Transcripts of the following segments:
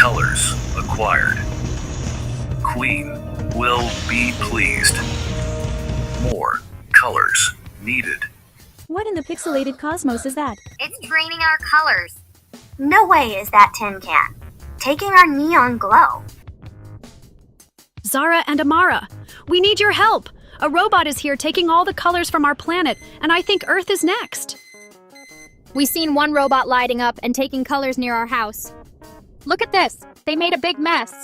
Colors acquired. Queen will be pleased. More colors needed. What in the pixelated cosmos is that? It's draining our colors. No way is that tin can. Taking our neon glow. Zara and Amara, we need your help. A robot is here taking all the colors from our planet, and I think Earth is next. We seen one robot lighting up and taking colors near our house. Look at this. They made a big mess.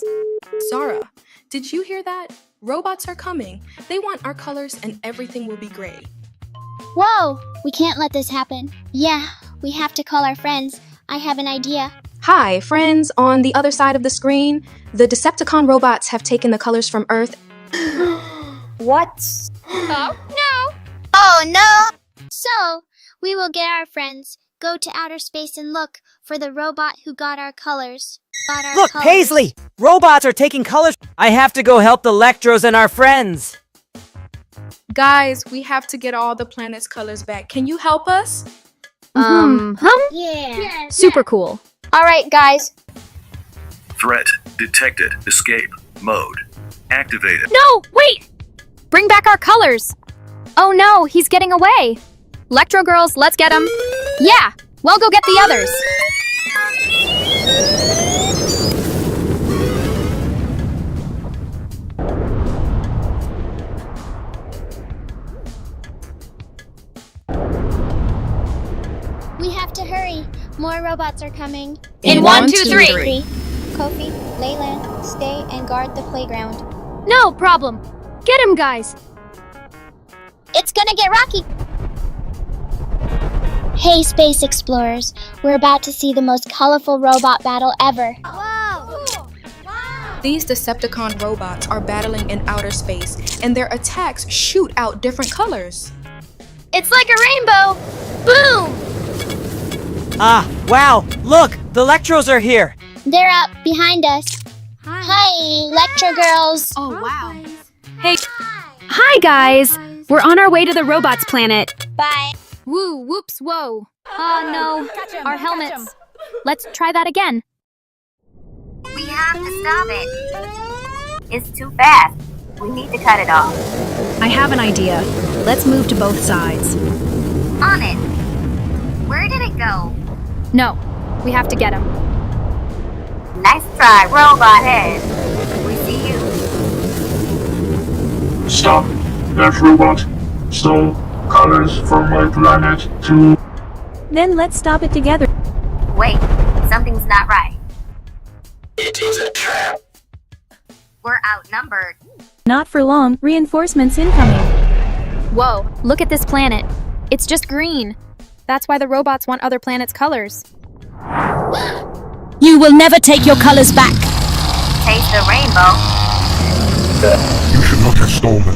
Zara, did you hear that? Robots are coming. They want our colors and everything will be great. Whoa! We can't let this happen. Yeah, we have to call our friends. I have an idea. Hi, friends. On the other side of the screen, the Decepticon robots have taken the colors from Earth. What? Oh, no. Oh no! So, we will get our friends, go to outer space and look for the robot who got our colors. Look, Paisley! Robots are taking colors. I have to go help the Lectros and our friends. Guys, we have to get all the planet's colors back. Can you help us? Yeah. Super cool. All right, guys. Threat detected. Escape mode activated. No, wait! Bring back our colors. Oh no, he's getting away. Lectro Girls, let's get him. Yeah, we'll go get the others. We have to hurry. More robots are coming. In 1, 2, 3. Kofi, Leyland, stay and guard the playground. No problem. Get him, guys. It's gonna get rocky. Hey, space explorers. We're about to see the most colorful robot battle ever. Whoa! These Decepticon robots are battling in outer space, and their attacks shoot out different colors. It's like a rainbow. Boom! Ah, wow! Look! The Lectros are here! They're up behind us. Hi, Lectro Girls. Oh, wow. Hey. Hi, guys. We're on our way to the robots planet. Bye. Woo, whoops, whoa. Oh, no. Our helmets. Let's try that again. We have to stop it. It's too fast. We need to cut it off. I have an idea. Let's move to both sides. On it. Where did it go? No, we have to get him. Nice try, robot head. We see you. Stop. That robot stole colors from my planet to... Then let's stop it together. Wait, something's not right. It is a trap. We're outnumbered. Not for long. Reinforcements incoming. Whoa, look at this planet. It's just green. That's why the robots want other planets' colors. You will never take your colors back. Taste the rainbow. You should not have stolen.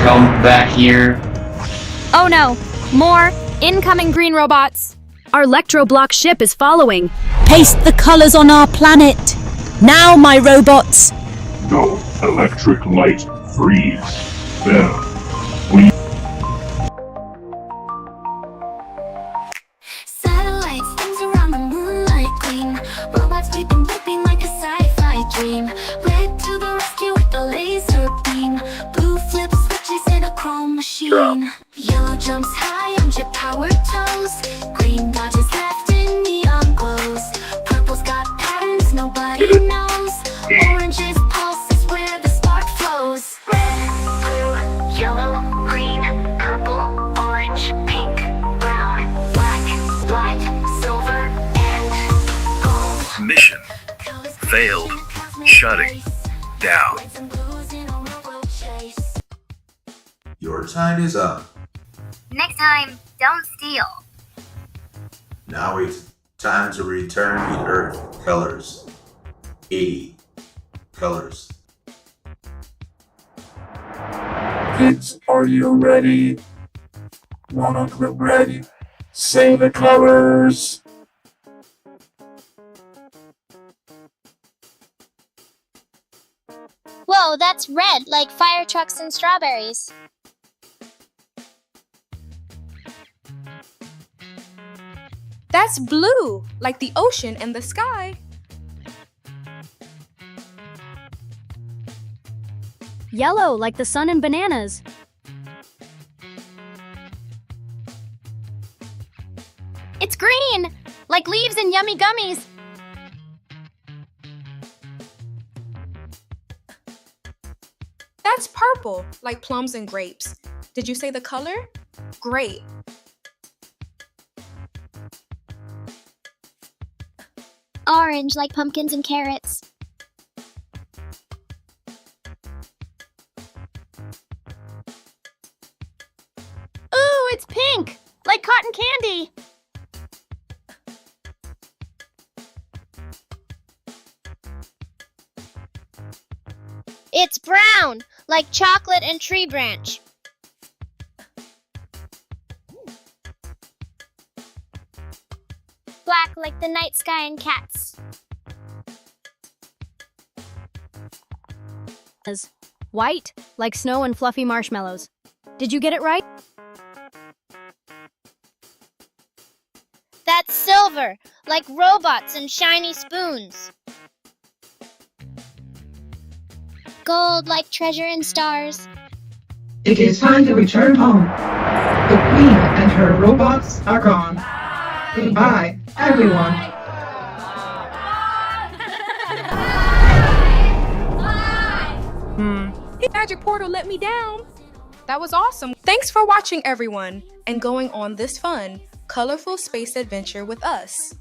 Come back here. Oh no, more incoming green robots. Our Electro block ship is following. Paste the colors on our planet. Now, my robots. No, electric light, freeze. There. We... Satellites, things around the moonlight gleam. Robots creeping, whipping like a sci-fi dream. Red to the rescue with the laser beam. Blue flips switches in a chrome machine. Yellow jumps high on jet powered toes. Green dodges left in neon glows. Purple's got patterns nobody knows. Orange is pulses where the spark flows. Red, blue, yellow, green, purple, orange, pink, brown, black, white, silver, and gold. Mission failed. Shutting down. Your time is up. Next time, don't steal. Now it's time to return the Earth colors. 80 colors. Kids, are you ready? Wanna get ready? Say the colors. Whoa, that's red, like fire trucks and strawberries. That's blue, like the ocean and the sky. Yellow, like the sun and bananas. It's green, like leaves and yummy gummies. That's purple, like plums and grapes. Did you say the color? Great. Orange, like pumpkins and carrots. Ooh, it's pink, like cotton candy. It's brown, like chocolate and tree branch. Black, like the night sky and cats. White, like snow and fluffy marshmallows. Did you get it right? That's silver, like robots and shiny spoons. Gold, like treasure and stars. It is time to return home. The Queen and her robots are gone. Goodbye, everyone. Hey, Magic Portal let me down. That was awesome. Thanks for watching, everyone, and going on this fun, colorful space adventure with us.